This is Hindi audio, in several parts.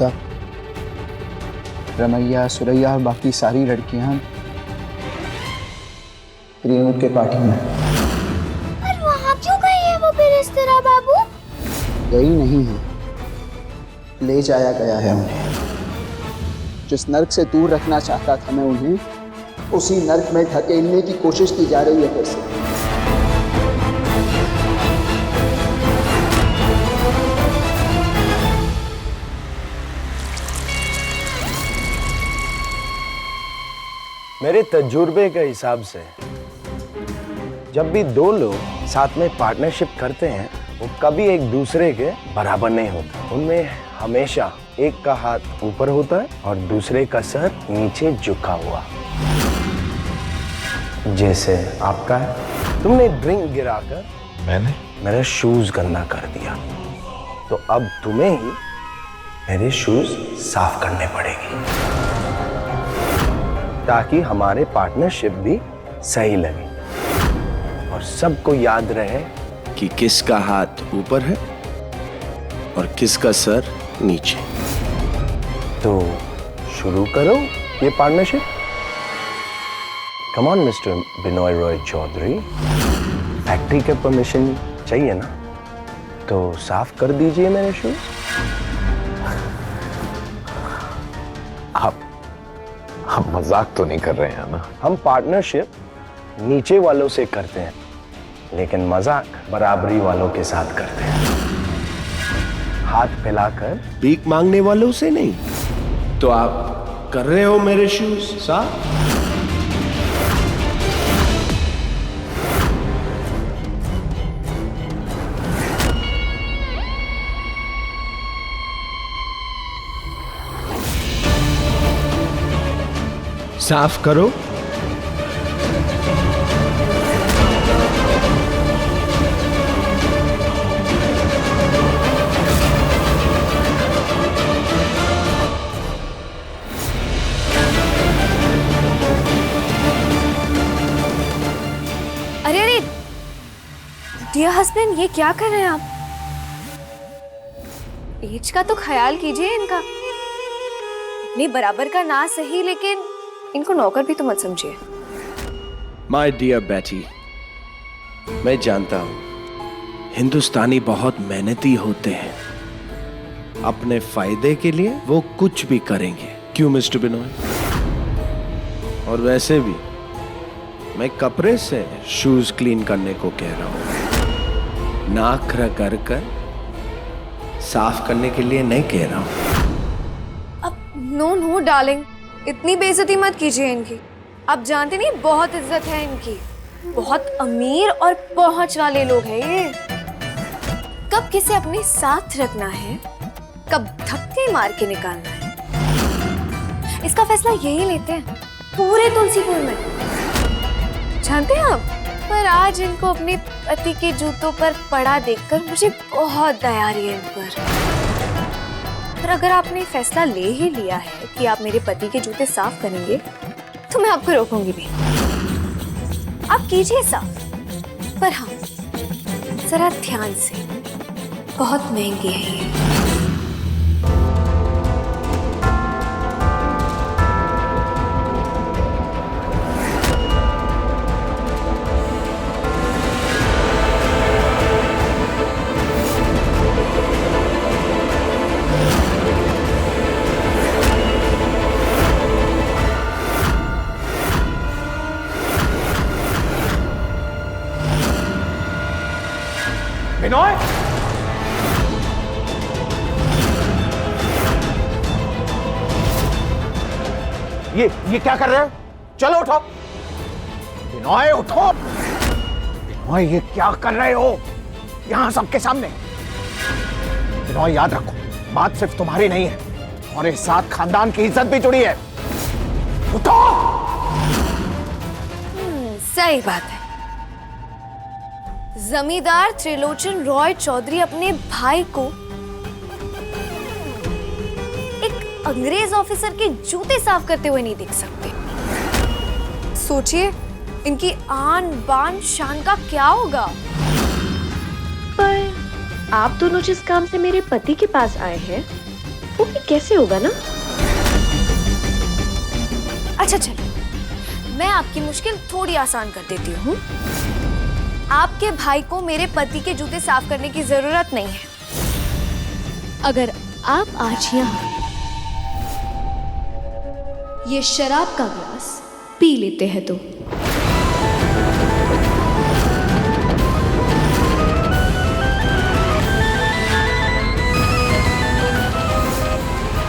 था रमैया, सुरैया और बाकी सारी लड़कियां रिनोद के पार्टी में। पर वहाँ क्यों गई है वो फिर इस तरह बाबू? गई नहीं है, ले जाया गया है उन्हें। जिस नर्क से दूर रखना चाहता था मैं उन्हें, उसी नर्क में ढकेलने की कोशिश की जा रही है फिर से। मेरे तजुर्बे के हिसाब से जब भी दो लोग साथ में पार्टनरशिप करते हैं वो कभी एक दूसरे के बराबर नहीं होता। उनमें हमेशा एक का हाथ ऊपर होता है और दूसरे का सर नीचे झुका हुआ, जैसे आपका है। तुमने ड्रिंक गिराकर मैंने मेरे शूज गंदा कर दिया, तो अब तुम्हें ही मेरे शूज साफ करने पड़ेंगे ताकि हमारे पार्टनरशिप भी सही लगे और सबको याद रहे कि किसका हाथ ऊपर है और किसका सर नीचे। तो शुरू करो ये partnership. Come on mister Binoy Roy Chowdhury, factory के परमिशन चाहिए ना, तो साफ कर दीजिए मेरे शूज। आप मजाक तो नहीं कर रहे हैं ना? हम पार्टनरशिप नीचे वालों से करते हैं, लेकिन मजाक बराबरी वालों के साथ करते हैं। हाथ फैलाकर भीख मांगने वालों से नहीं। तो आप कर रहे हो मेरे शूज साफ? साफ करो। अरे अरे डियर हस्बैंड, ये क्या कर रहे हैं आप? एज का तो ख्याल कीजिए इनका। अपने बराबर का ना सही, लेकिन इनको नौकर भी तो मत समझिए। माय डियर बेटी, मैं जानता हूं हिंदुस्तानी बहुत मेहनती होते हैं। अपने फायदे के लिए वो कुछ भी करेंगे। क्यों मिस्टर बिनोय? और वैसे भी मैं कपड़े से शूज क्लीन करने को कह रहा हूं, नाक रगड़ कर साफ करने के लिए नहीं कह रहा हूं। अब नो नो डार्लिंग, इतनी बेइज्जती मत कीजिए इनकी। आप जानते नहीं, बहुत इज्जत है इनकी। बहुत अमीर और पहुंच वाले लोग हैं ये। कब किसे अपने साथ रखना है, कब धक्के मार के निकालना है, इसका फैसला यही लेते हैं पूरे तुलसीपुर में। जानते हैं आप, पर आज इनको अपने पति के जूतों पर पड़ा देखकर मुझे बहुत दया आ रही है इन पर। पर अगर आपने फैसला ले ही लिया है कि आप मेरे पति के जूते साफ करेंगे, तो मैं आपको रोकूंगी भी। आप कीजिए साफ, पर हाँ, जरा ध्यान से। बहुत महंगी है ये। बिनोय, ये क्या कर रहे हो? चलो उठो। बिनोय उठो। बिनोय, ये क्या कर रहे हो यहां सबके सामने? बिनोय, याद रखो, बात सिर्फ तुम्हारी नहीं है और इस साथ खानदान की इज्जत भी जुड़ी है। उठो। सही बात है। जमींदार त्रिलोचन रॉय चौधरी अपने भाई को एक अंग्रेज ऑफिसर के जूते साफ करते हुए नहीं देख सकते। सोचिए, इनकी आन बान शान का क्या होगा। पर आप दोनों जिस काम से मेरे पति के पास आए हैं, वो भी कैसे होगा ना। अच्छा चलो, मैं आपकी मुश्किल थोड़ी आसान कर देती हूँ। आपके भाई को मेरे पति के जूते साफ करने की जरूरत नहीं है। अगर आप आज यहाँ ये शराब का गिलास पी लेते हैं तो।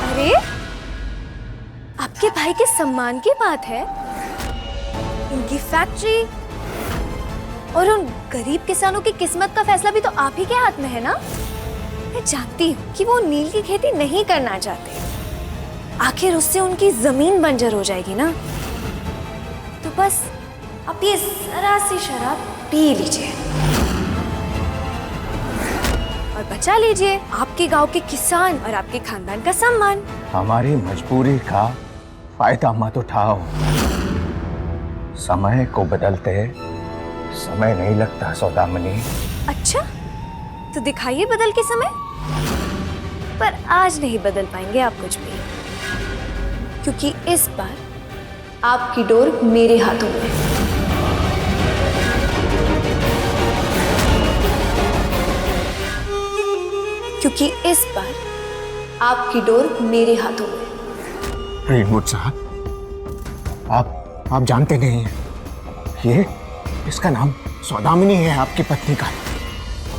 अरे, आपके भाई के सम्मान की बात है। उनकी फैक्ट्री और उन गरीब किसानों की किस्मत का फैसला भी तो आप ही के हाथ में है ना। मैं जानती हूँ कि वो नील की खेती नहीं करना चाहते, आखिर उससे उनकी जमीन बंजर हो जाएगी ना। तो बस आप ये जरा सी शराब पी लीजिए और बचा लीजिए आपके गांव के किसान और आपके खानदान का सम्मान। हमारी मजबूरी का फायदा मत उठाओ। समय को बदलते समय नहीं लगता सौदामिनी। अच्छा, तो दिखाइए बदल के समय। पर आज नहीं बदल पाएंगे आप कुछ भी, क्योंकि इस बार आपकी डोर मेरे हाथों में है। क्योंकि इस बार आपकी डोर मेरे हाथों में है। ग्रीनवुड साहब, आप जानते नहीं हैं, ये इसका नाम सौदामिनी है, आपकी पत्नी का।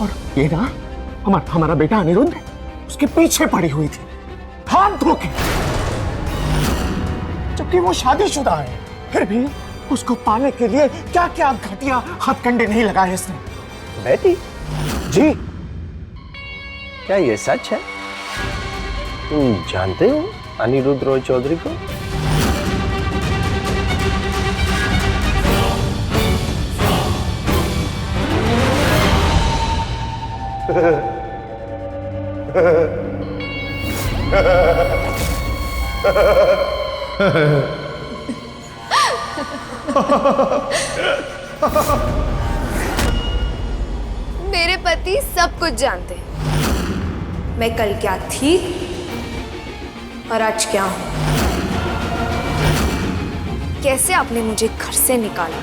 और ये ना हमारा बेटा अनिरुद्ध उसके पीछे पड़ी हुई थी हाथ धो के, जबकि वो शादीशुदा है। फिर भी उसको पाने के लिए क्या क्या घटिया हथकंडे नहीं लगाए इसने। बेटी जी, क्या ये सच है? तुम जानते हो अनिरुद्ध रॉय चौधरी को? मेरे पति सब कुछ जानते हैं, मैं कल क्या थी और आज क्या हूं। कैसे आपने मुझे घर से निकाला,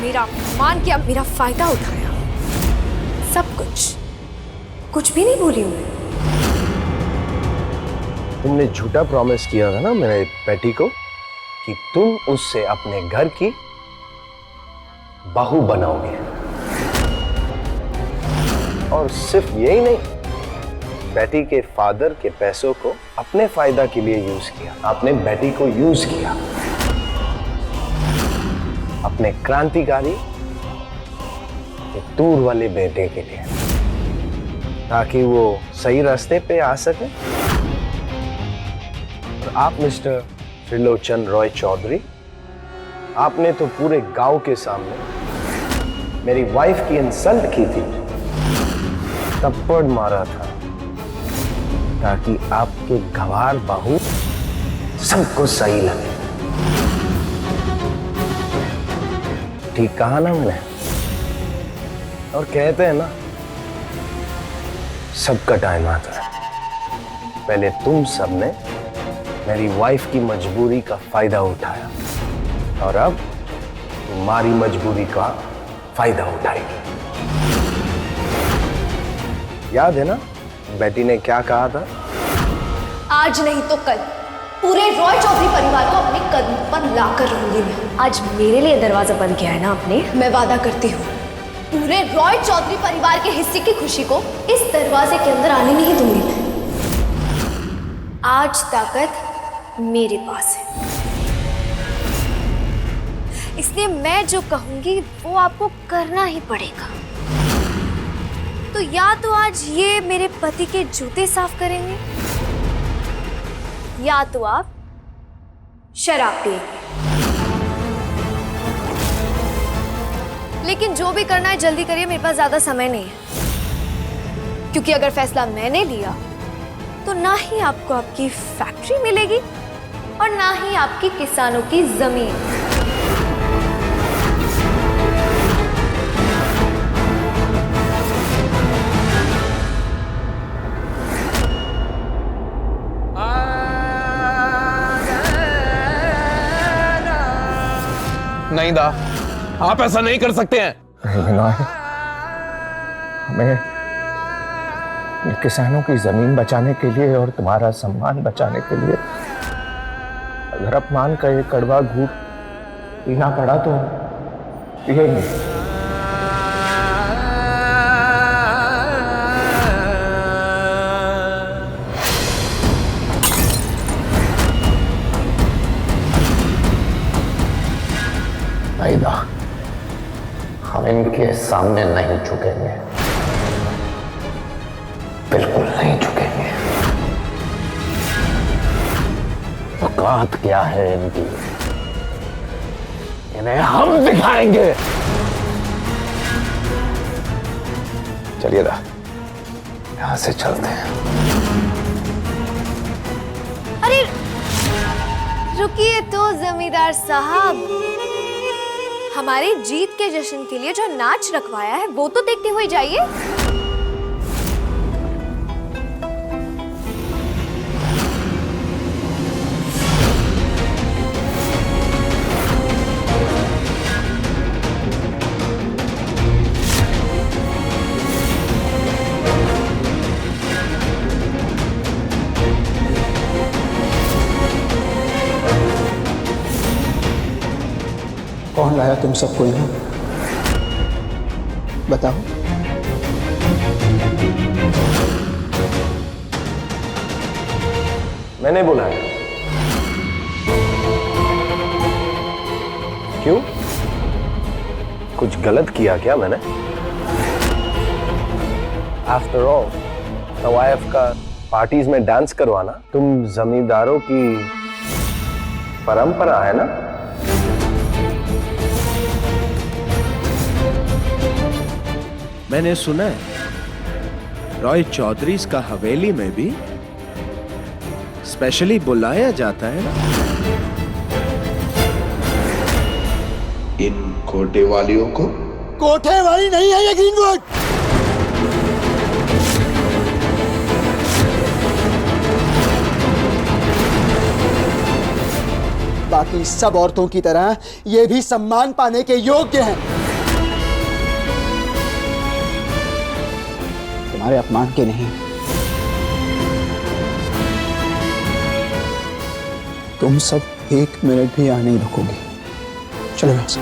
मेरा अपमान किया, मेरा फायदा उठाया, सब कुछ भी नहीं भूली हूं। तुमने झूठा प्रॉमिस किया था ना मेरे बेटी को कि तुम उससे अपने घर की बहू बनाओगे। और सिर्फ यही नहीं, बेटी के फादर के पैसों को अपने फायदा के लिए यूज किया। आपने बेटी को यूज किया अपने क्रांतिकारी के दूर वाले बेटे के लिए, ताकि वो सही रास्ते पे आ सके। और आप मिस्टर त्रिलोचन रॉय चौधरी, आपने तो पूरे गांव के सामने मेरी वाइफ की इंसल्ट की थी, थप्पड़ मारा था, ताकि आपके गंवार बहू सबको सही लगे। ठीक कहा ना मैंने? और कहते हैं ना, सबका टाइम आता है। पहले तुम सबने मेरी वाइफ की मजबूरी का फायदा उठाया, और अब तुम्हारी मजबूरी का फायदा उठाएगी। याद है ना बेटी ने क्या कहा था? आज नहीं तो कल पूरे रॉय चौधरी परिवार को अपने कदम पर लाकर रहूंगी मैं। आज मेरे लिए दरवाजा बंद किया है ना आपने, मैं वादा करती हूँ पूरे रॉय चौधरी परिवार के हिस्से की खुशी को इस दरवाजे के अंदर आने नहीं दूंगी मैं। आज ताकत मेरे पास है, इसलिए मैं जो कहूंगी वो आपको करना ही पड़ेगा। तो या तो आज ये मेरे पति के जूते साफ करेंगे, या तो आप शराब पिएंगे। लेकिन जो भी करना है जल्दी करिए, मेरे पास ज्यादा समय नहीं है। क्योंकि अगर फैसला मैंने लिया तो ना ही आपको आपकी फैक्ट्री मिलेगी और ना ही आपकी किसानों की जमीन। नहीं दा, आप ऐसा नहीं कर सकते हैं। हमें किसानों की जमीन बचाने के लिए और तुम्हारा सम्मान बचाने के लिए अगर अपमान का एक कड़वा घूंट पीना पड़ा तो पिएंगे। आइदा, हम इनके सामने नहीं झुकेंगे, बिल्कुल नहीं झुकेंगे। औकात क्या है इनकी, इन्हें हम दिखाएंगे। चलिए दा, यहां से चलते हैं। अरे रुकिए तो जमींदार साहब, हमारी जीत के जश्न के लिए जो नाच रखवाया है वो तो देखते हुए जाइए। कौन लाया तुम सबको यहाँ? बताओ। मैंने बुलाया। क्यों? कुछ गलत किया क्या मैंने? आफ्टर ऑल तवायफ का पार्टीज में डांस करवाना तुम जमींदारों की परंपरा है ना? मैंने सुना है रॉय चौधरी का हवेली में भी स्पेशली बुलाया जाता है ना इन कोटे वालियों को। कोठे वाली नहीं है ये ग्रीनवुड। बाकी सब औरतों की तरह ये भी सम्मान पाने के योग्य हैं। तुम्हारे अपमान के नहीं, तुम सब एक मिनट भी यहाँ नहीं रुकोगे। चलो यहाँ से।